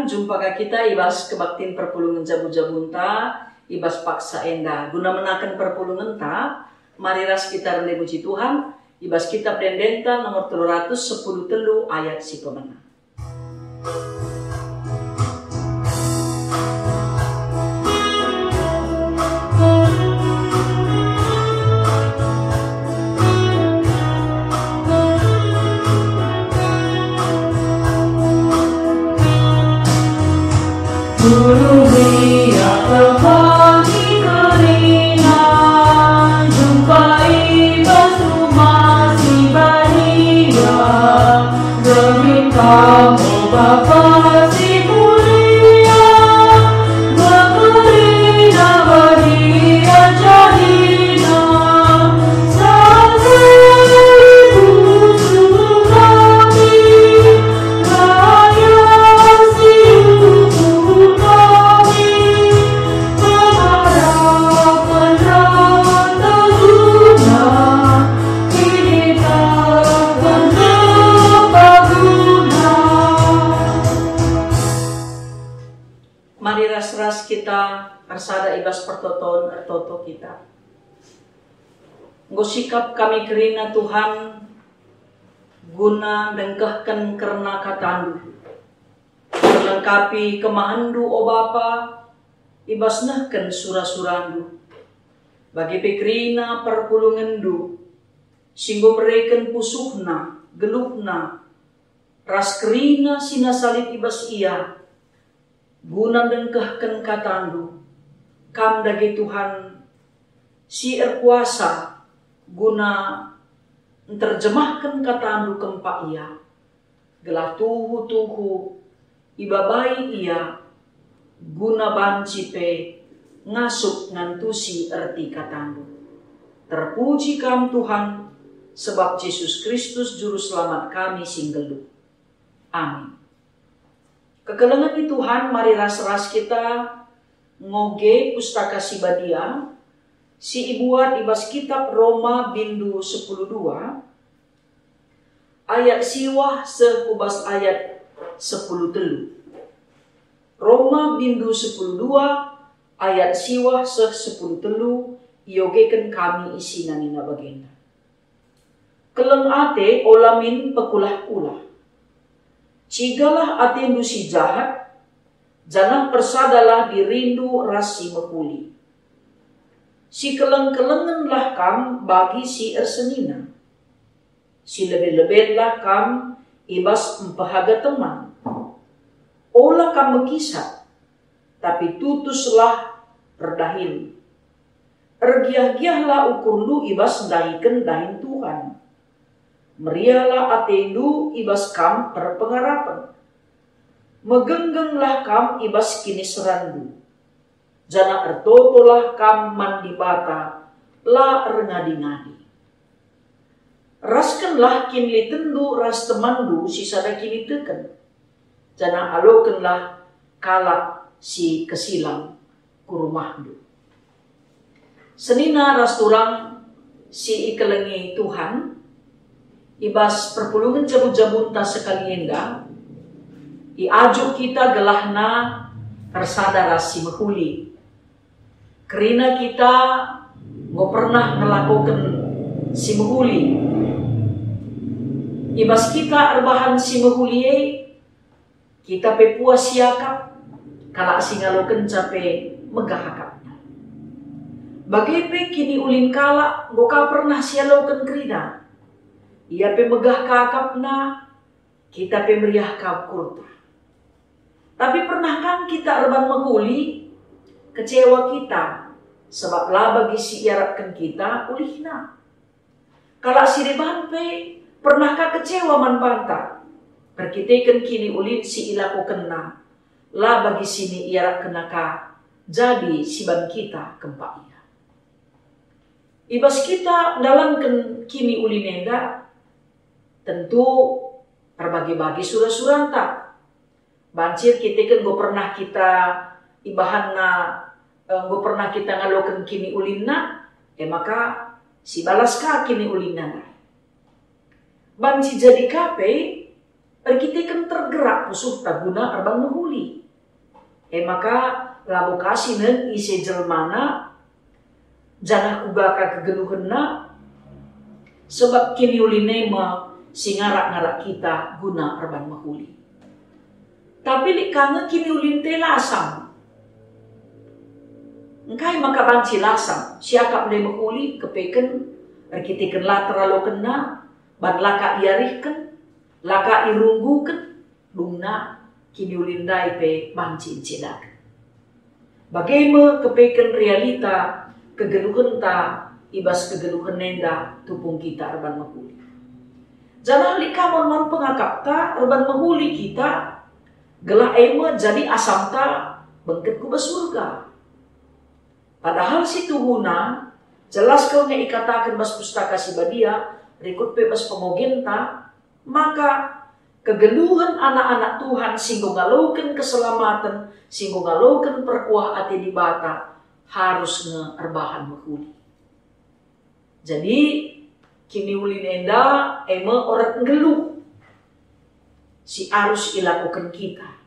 Tuhan, jumpa kita ibas kebaktin perpulungan jabu-jabunta, ibas paksa enda. Guna menakan perpulungan ta, mari ras kita rendah puji Tuhan, ibas kitab Dendenta nomor 310 ayat si pemenang. Guru dia terbagi kerina, jumpai rumah si Maria, demi kamu Bapa si mulia, berkerina bahagia jadinya, sampai busuk kami, raya si Mari ras-ras kita arsada ibas pertoton ertoto kita. Nggo sikap kami kerina Tuhan guna dengkahkan karena katandu. Melengkapi kemahandu o Bapa ibas nahkan surah-surandu. Bagi pekerina perpulungandu singgo mereken pusuhna, geluhna, ras kerina sinasalit ibas ia. Guna dengkahkan katandu, kam dagi Tuhan si erkuasa guna terjemahkan katandu kempa ia, gelah tuhu ibabai ia, guna banci pe ngasuk ngantusi erti katandu. Terpuji kam Tuhan, sebab Yesus Kristus juru selamat kami singgelu. Amin. Kekelengan di Tuhan, mari ras-ras kita ngoge pustaka si badia, si ibuat ibas kitab Roma bindu 10:2, ayat siwah sekubas ayat 10:3. Roma bindu 10:2, ayat siwah 10:3, iogekan kami isi nanina bagenda. Keleng ate olamin pekulah-kulah. Cigalah atendu si jahat, jangan persadalah dirindu rasi mehuli. Si keleng-kelengenlah kam bagi si ersenina. Si lebih-lebihlah kam ibas empahaga teman. Olah kam mekisah, tapi tutuslah perdahil. Ergiah-giahlah ukurlu ibas dahiken dahin Tuhan. Merialah atendu ibas kam perpengarapan. Megenggenglah kam ibas kini serandu. Jana ertotolah kam mandi bata, la rengadi-ngadi. Raskanlah kini tendu ras temandu si sada kini teken. Jana alokenlah kalak si kesilang kurumahdu. Senina ras turang si ikelengi Tuhan, ibas perpulungan jabu-jabunta sekali endah, iajuk kita gelahna tersadar si mehuli. Kerina kita nggak pernah melakukan si mehuli. Ibas kita erbahan si mehuli, kita pe puas siakap, kalak si ngaloken cape megahakapnya. Bagaimana kini ulin kalak nggak pernah sialoken kerina. Ia pemegah kakapna, kita pemeriah kurta. Tapi pernahkah kita erban menghuli kecewa kita, sebab lah bagi si iarapkan kita ulihna. Kalau si reban pe, pernahkah kecewa manpanta, perkitekan kini ulin si ilaku kena, lah bagi sini iarap kenaka, jadi si ban kita kempak ia. Ibas kita dalam kini ulin enda, tentu terbagi-bagi surah-suranta. Bancir kita kan gak pernah kita ibahana, gak pernah kita ngalokan kini ulinna, maka si balas ka kini ulinna. Banci jadi kape, kita kan tergerak pusuh taguna arbang mahuli. Maka labo kasih isi jelmana janah kubaka kegeluhenna sebab kini ulinema singarak-ngarak kita guna arbang mahuli. Tapi likanga kini ulin telasang. Engkai maka banci lasang siakap le mahuli kepeken arkiteken lateralo kena ban laka iarihken laka irungguken dungna kini ulindai pe banci cedak. Bagaimana kepeken realita kegeluhan ta ibas kegeluhan nenda tupung kita arban mahuli. Jangan likamon man pengakap ta arban mahuli kita gelah ema jadi asam ta bengket ku surga. Padahal si tuhuna jelas kau nge ikatakan bas pustaka si badia rikut pe bas pemogenta maka kegeluhan anak-anak Tuhan singgung galaukan keselamatan singgung galaukan perkuah ati di bata harus ngeerbahan mahuli. Jadi kini ulin enda ema orang ngeluh si harus ilakukan kita.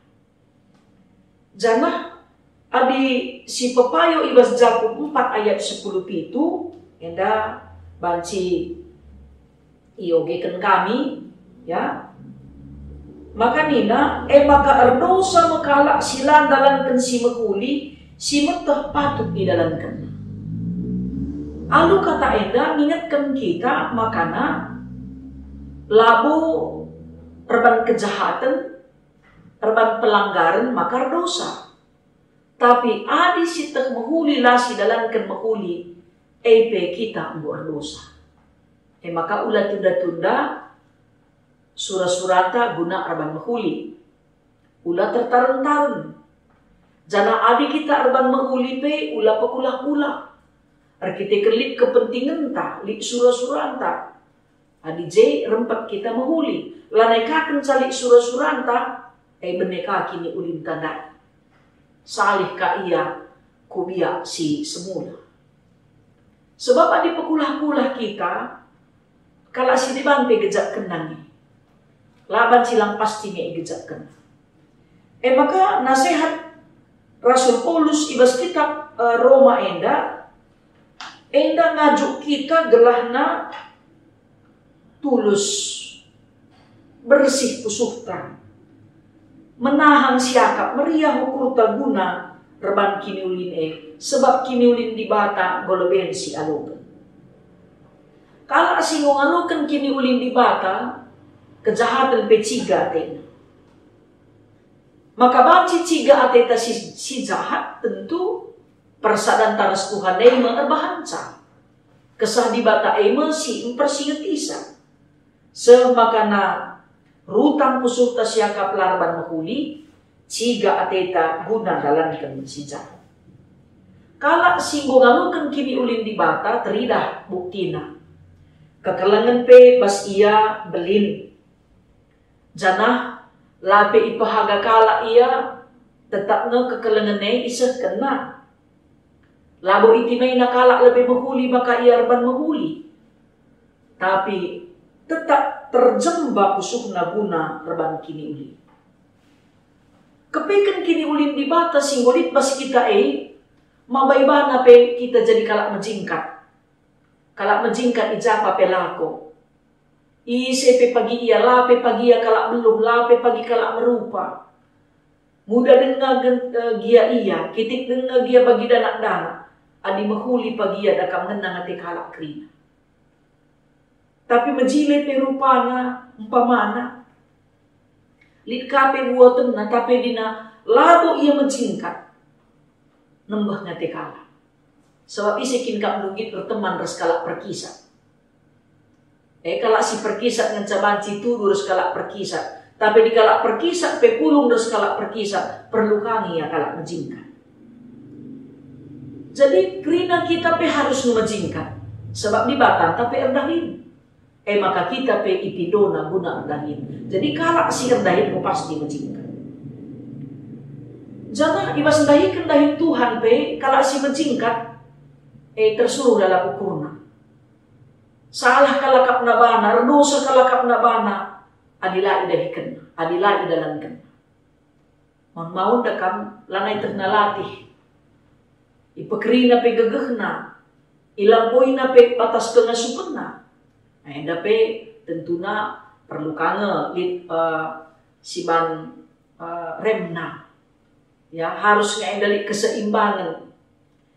Jangan adi si pepayo ibas Jakub 4 ayat 10 pitu enda banci iogekan kami ya. Maka nina maka erdosa makala silan dalankan si mahuli si metah patut didalankan. Alu kata enda mengingatkan kita makana labo erban kejahatan erban pelanggaran maka dosa. Tapi adi si teh mahuli lasi dalankan mahuli kita buat dosa. Maka ulah tunda-tunda surah-surata guna arban mahuli. Ulah tertarun-tarun. Jana adi kita arban mahuli pe ulah pakulah-kulah. Arkite kelip kepentingan ta, lip surah-suranta. Adi je rempat kita mahuli. Lanai kaken calik surah-suranta, beneka kini ulin tanda. Salih ka iya kubia si semula. Sebab adi pekulah-kulah kita, kalau si dibante gejak kenani. Laban silang pastinya igejak kenani. Maka nasihat Rasul Paulus ibas kitab Roma enda ngajuk kita gelahna tulus bersih pusuhkan menahan siakap meriah ukur taguna reban kini ulin sebab kini ulin di bata golobensi alokan. Kalau asingong alokan kini ulin di bata kejahatan peciga tena. Maka banci ciga ateta si jahat tentu persadan taras Tuhan ema erbahanca. Kesah di bata ema si impersingetisa. Semakana rutang pusuh tasyakap larban mahuli, ciga ateta guna dalankan si jahat. Kala singgungalukan kini ulin di bata teridah buktina. Kekalangan pe bas ia belin. Janah lape ipahaga kala ia tetap nga kekalangan isa kena. Labo itinay nakala lebih mahuli maka ia arban mahuli. Tapi tetap terjembak pusuh naguna reban kini uli. Kepekan kini ulin di bata singgolit bas kita mabaybana pe kita jadi kalak menjingkat. Kalak menjingkat ijapa pelako. Ise pe pagi ia lape pagi ia kalak belum lape pagi kalak merupa. Muda dengar gia iya kitik dengar gia bagi danak-danak. Adi mahuli pagi ia dakam ngenang ate kalak krina. Tapi majile pe rupana umpamana. Lit kape buatan na tapi dina labo ia menjingkat. Nembah ngate kalak. Sebab isikin kak mungkin berteman reskalak perkisah. Kalak si perkisah dengan cabanci tuduh reskalak perkisah. Tapi di kalak perkisah pepulung reskalak perkisah perlu kangi ya kalak menjingkat. Jadi krina kita pe harus menjingkat. Sebab di batan tapi erdahin. Maka kita pe ipidona guna erdahin. Jadi kalak si erdahin mo pasti menjingkat. Jangan ibas erdahin Tuhan pe kalak si menjingkat. Tersuruh dalam ukurna. Salah kalakap na bana, redosa kalakap na bana. adila idahikan, adila idalankan. Mau dakam lanai ternalatih. Ipakrina pe gagahna, ilampoi na pe batas tengah supena. Nah, enda pe tentuna perlu kange siban remna. Ya, harus ngaidali keseimbangan.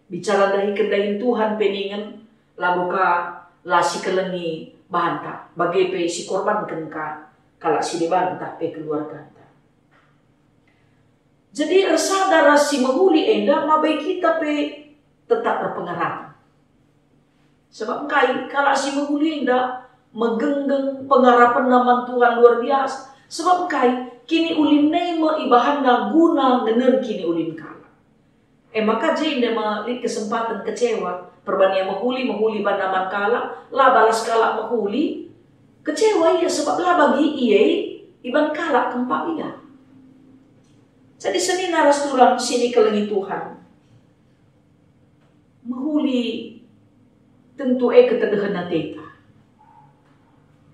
Bicara dari kendain Tuhan peningan labuka lasi kelengi bahanta. Bagai pe si korban kenka kalak si debantah pe keluarga. Jadi rasa darah si menghuli enda mabai kita pe tetap berpengharapan. Sebab kai kalau si menghuli enda megenggeng pengharapan nama Tuhan luar biasa. Sebab kai kini ulin nema ibahana guna ngenen kini ulin kala. Maka jenda mali kesempatan kecewa perbandingan menghuli banaman kala lah balas kala menghuli kecewa ya sebab lah bagi iya iban kala kempak iya. Jadi seni naras tulang sini kelengi Tuhan. Menghuli tentu ketedehan teta.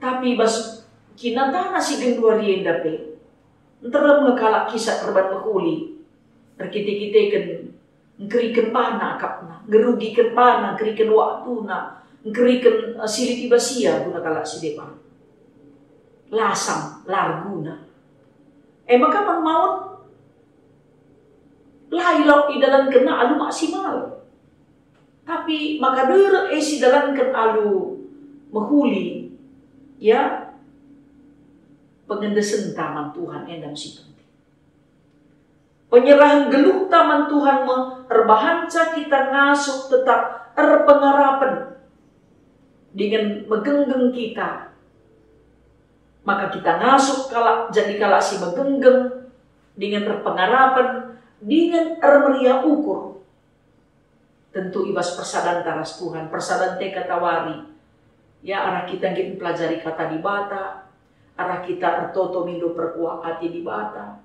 Tapi bas kinatana si gendua rienda pe. Entara mengekalak kisah korban menghuli. Berkite-kite ngerikan pana kapna, ngerugikan pana, ngerikan waktu na, ngerikan silit ibasia guna kalak si depan. Lasam, larguna. Maka maut lailok di dalam kena alu maksimal. Tapi maka dere si dalam kena alu menghuli ya pengendesen taman Tuhan endam si penting. Penyerahan geluh taman Tuhan erbahanca kita ngasuk tetap erpengarapan dengan megenggeng kita. Maka kita ngasuk jadi kalak si megenggeng dengan erpengarapan dengan ermeria ukur. Tentu ibas persadan taras Tuhan, persadan teka tawari. Ya arah kita ingin pelajari kata di bata, arah kita ertoto mindo perkuah hati di bata.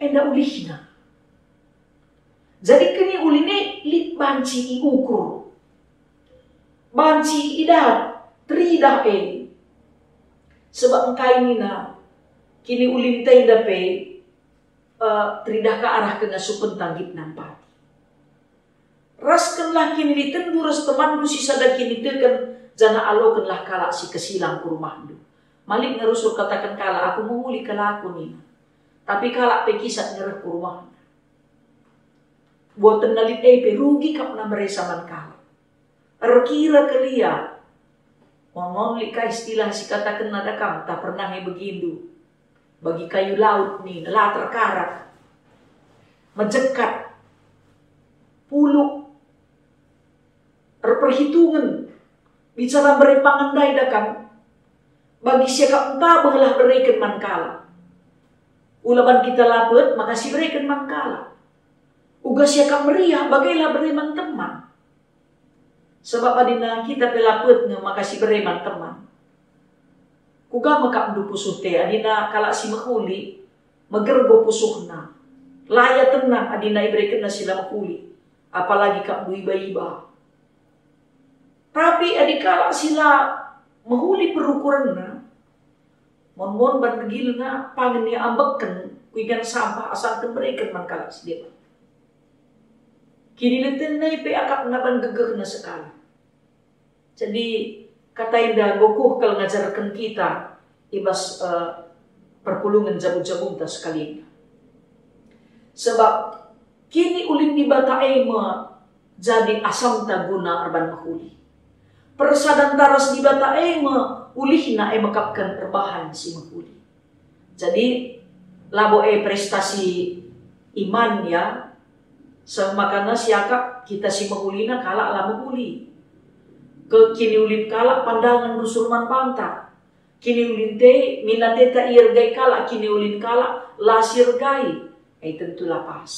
Enda ulihna. Jadi kini uline lit banci i ukur. Banci idat, tridah Sebab engkai nina kini ulin tenda pe tridah ke arah kena supen tanggip nampati. Raskanlah kini ditendu ras temandu si sada kini tekan jana alokanlah kalak si kesilang ke rumahdu. Malik ngerusur katakan kalak aku menghuli kalak aku nina. Tapi kalak pe kisah ngereh ke rumahdu. Buat tenalit pe rugi kapna meresa man kalak. Erkira kelia. Ngomong lika istilah si katakan nada kam tak pernah begindu. Bagi kayu laut nih, lah terkarat, menjekat, puluk, perhitungan, bicara beri pangandai dakam, bagi siapa entah belah berikan mankala. Ulaban kita lapet, maka si berikan mankala. Uga siapa meriah, bagailah beri man teman. Sebab adina kita pelapet maka si beri man teman. Kuga makap du pusuh te adina kalak si menghuli megergo pusuhna. Laya tenang adina iberikan na sila menghuli. Apalagi kap du iba-iba. Tapi adikala sila menghuli perukuran na. Mon-mon ban begil na pangen ni ambeken kuigan sampah asal temberikan man kalak si dia. Kini leten na ipe akap na ban geger na sekali. Jadi kata indah gokuh kalau ngajarkan kita ibas perpulungan jamu-jamu tas sekali. Sebab kini ulin di bata ema jadi asam taguna arban mahuli. Persadan taras di bata ema ulihna makapkan perbahan si mahuli. Jadi labo prestasi iman ya. Semakana siakap kita si mahulina kalak lah mahuli. Ke kini ulin kalak pandangan rusurman panta. Kini ulin te minateta irgai kalak kini ulin kalak lasirgai. Tentu lapas.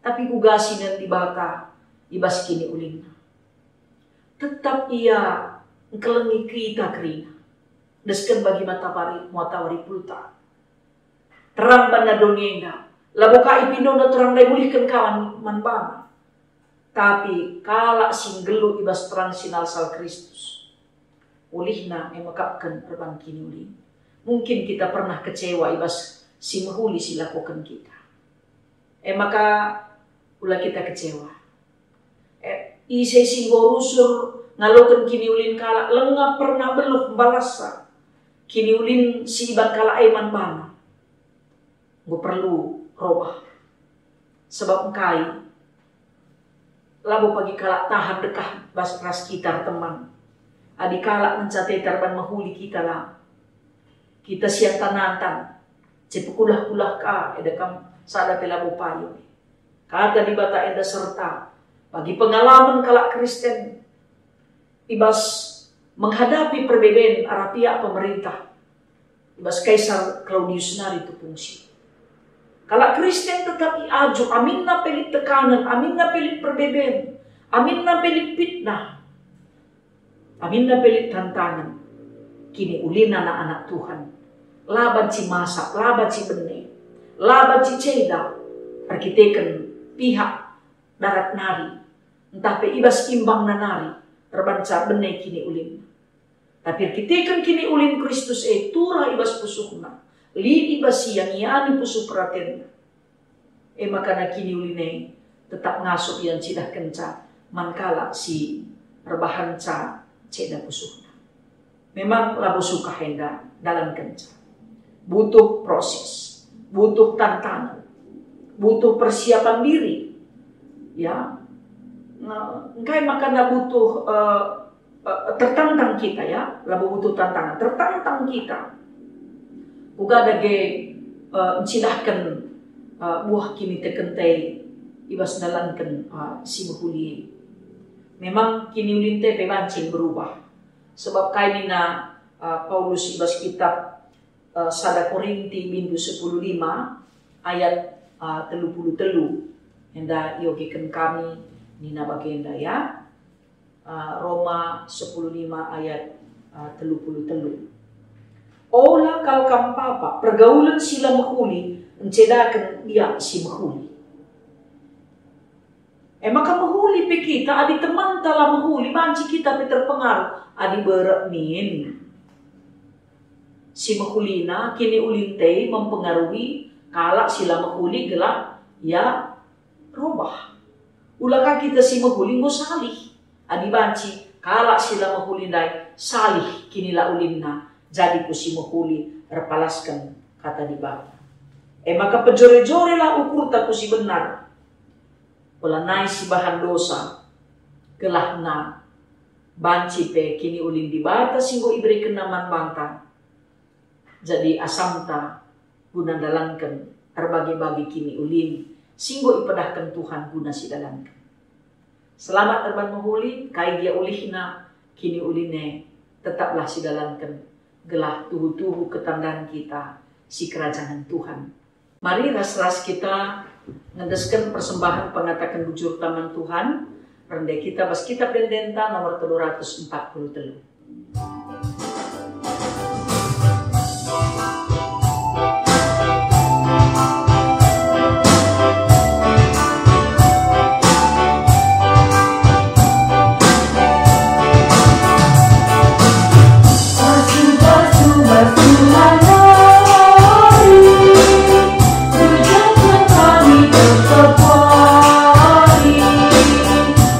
Tapi gugasi dan dibata ibas kini ulin. Tetap ia kelengi kita kerina. Desken bagi matawari pulta. Terang banda dongenda. Labuka ipindo na terang dai mulihkan kawan manbama. Tapi kalak singgelu ibas terang sinal sal Kristus. ulihna emakapkan perban kini ulin. Mungkin kita pernah kecewa ibas si mahuli si lakukan kita. Maka ulah kita kecewa. Ise si gorusur ngalokan kini ulin kala lengah pernah beluk balasa. Kini ulin si iban kala eman bana. Gue perlu robah. Sebab engkai labo pagi kala tahan dekah bas ras kita teman. Adi kala mencate tarban mahuli kita lah. Kita siang tanantan. Cepukulah-kulah ka edakam sada pelabo payo. Kata di bata eda serta. Bagi pengalaman kala Kristen. Ibas menghadapi perbedaan arah pihak pemerintah. Ibas Kaisar Claudius nari itu fungsi. Kala Kristen tetap iaju. Amin na pelit tekanan. Amin na pelit perbedaan. Amin na pelit fitnah. Amin na pelit tantangan. Kini ulina na anak Tuhan. Laban si masak, laban si benih, laban si ceda, arkiteken pihak darat nari, entah pe ibas imbang na nari, terbanca benih kini ulin. Tapi arkiteken kini ulin Kristus turah ibas pusukna, li ibas siang iani pusuk praten. Makana kini ulin tetap ngasup yang cidah kenca, mankala si perbahanca ceda pusukna. Memang labu suka henda dalam kenca. Butuh proses, butuh tantangan, butuh persiapan diri, ya. Engkai makanya butuh tertantang kita ya, labu butuh tantangan, tertantang kita. Uga ada ge mencilahkan buah kini tekentai ibas dalankan si mahuli. Memang kini ulinte pebancing berubah, sebab kainina Paulus ibas kitab Sada Korinti bindu 10:5 ayat 33 henda yogikan kami nina bagenda ya. Roma 10:5 ayat 33. Ola kal kampapa pergaulan sila mahuli encedakan dia si mahuli. Maka mahuli pe kita adi teman tala mahuli banci kita pe terpengaruh adi berak min. Si mahulina kini ulintei mempengaruhi kala sila mahuli gelap ya robah. Ulaka kita si mahuli mo salih. Adi banci kala sila mahuli dai salih kini la ulinna jadi ku si mahuli terpalaskan kata di bawah. Maka pejore-jore lah ukur tak ku si benar. Pelanai si bahan dosa gelah na banci pe kini ulin di bata singgo iberi kenaman bangtan. Jadi asamta guna dalankan terbagi-bagi kini ulin singgo ipedahkan Tuhan guna si dalankan. Selamat terban mahuli kai dia ulihna kini uline tetaplah si dalankan gelah tuhu-tuhu ketandaan kita si kerajaan Tuhan. Mari ras-ras kita ngedeskan persembahan pengatakan bujur taman Tuhan rendah kita bas kitab Dendenta nomor 343.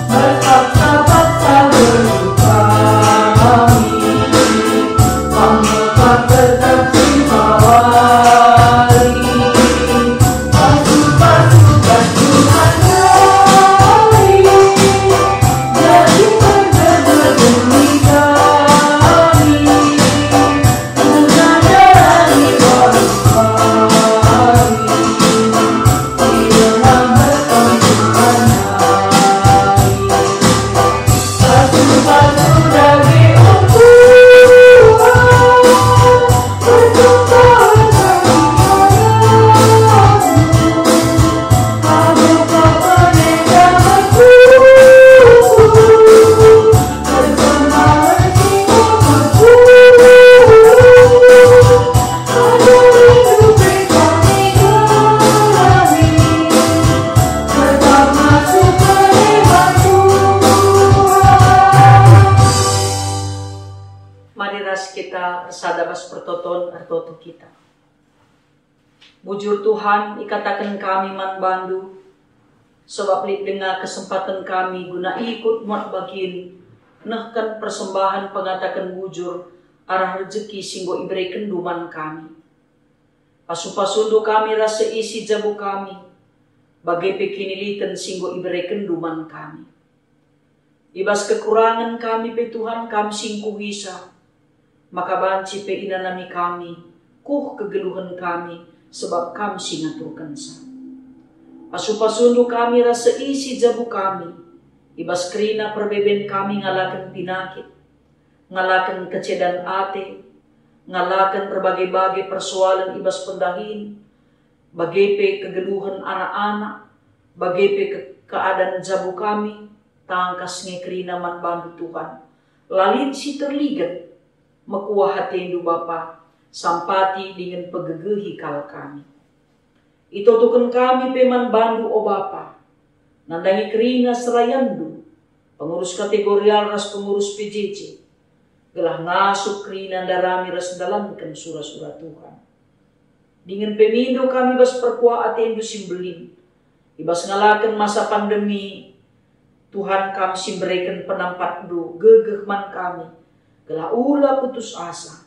Bangsa-bangsa berduka kami. sada bas pertoton artoto kita. Bujur Tuhan, ikatakan kami man bandu, sebab lip dengar kesempatan kami guna ikut muat bakin, nahkan persembahan pengatakan bujur, arah rezeki singgo iberikan duman kami. Pasu-pasundo kami rasa isi jabu kami, bagai pekinilitan singgo iberikan duman kami. Ibas kekurangan kami pe Tuhan kami singku hisa, maka banci pe inanami kami, kuh kegeluhan kami, sebab kami singaturkan sa. Pasu-pasundo kami rasa isi jabu kami, ibas kerina perbeben kami ngalakan pinakit, ngalakan kecedan ate, ngalakan berbagai-bagai persoalan ibas pendahin, bagai pe kegeluhan anak-anak, bagai pe keadaan jabu kami, tangkas ngekrina man bandu Tuhan. Lalit si terligat, makuah hatendu Bapa, sampati dengan pegegehi kal kami. Itotukan kami peman bandu o Bapa, nandangi kerina serayandu, pengurus kategorial ras pengurus PJJ, gelah ngasuk kerina darami ras dalamkan surah-surah Tuhan. Dengan pemindo kami bas perkuah atendu simbelin, ibas ngalakan masa pandemi, Tuhan kami simberikan penampat du, gegeh man kami, gelah ula putus asa,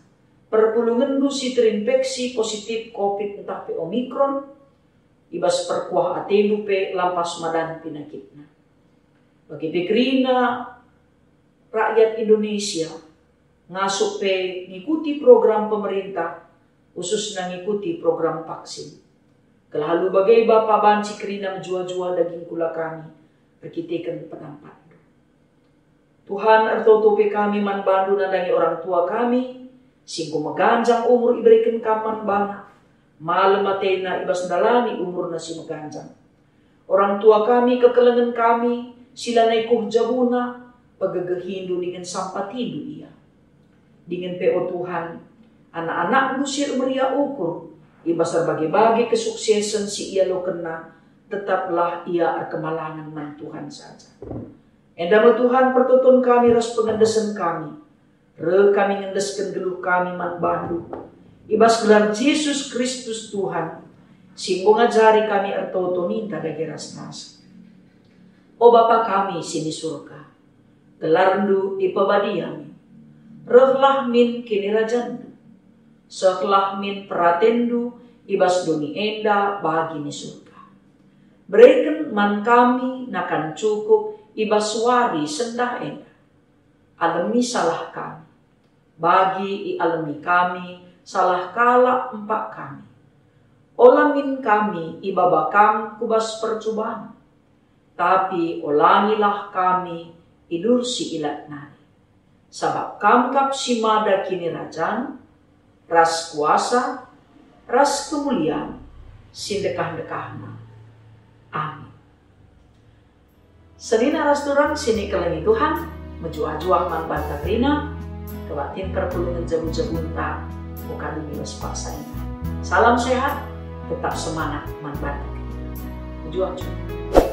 perpulungan du si terinfeksi positif COVID entah pe Omikron, ibas perkuah atendu pe lampas madan pinakitna. Bagi pekrina rakyat Indonesia, ngasuk pe ngikuti program pemerintah, khususnya ngikuti program vaksin. Kelalu bagai Bapa banci kerina menjual-jual daging kula kami, berkitekan penampat. Tuhan artoto pe kami man bandu nandangi orang tua kami, singko meganjang umur iberikan kaman bana, malam matena ibas dalami umur nasi meganjang. Orang tua kami kekelengan kami, sila naikuh jabuna, pagegehindu dengan sampatidu ia. Dengan PO Tuhan, anak-anak lusir meria ukur, ibas berbagai-bagai kesuksesan si ia lo kena, tetaplah ia kemalangan man Tuhan saja. Endama Tuhan pertutun kami ras pengendesan kami, re kami ngendeskan geluh kami man bandu, ibas gelar Yesus Kristus Tuhan, singgo ngajari kami artoto ninta dageras nasa. O Bapa kami sini surga, gelarndu ipabadiami, rehlah min kini rajandu, seklah min peratendu, ibas doni enda bagi ni surga. Berikan man kami nakan cukup, ibas wari sendah enda, alami salah kami, bagi alami kami, salah kala empak kami. Olamin kami ibabakam kubas percobaan, tapi olangilah kami idur si ilat nari. Sabab kamkap si mada kini rajan, ras kuasa, ras kemuliaan, sindekah-dekahna. Amin. Sedina ras turang sini kelengi Tuhan, menjuah-juah man banta krina, kebatin perpulungan jabu-jabunta, bukan dibilas paksain. Salam sehat, tetap semangat man banta krina. Menjuah-juah.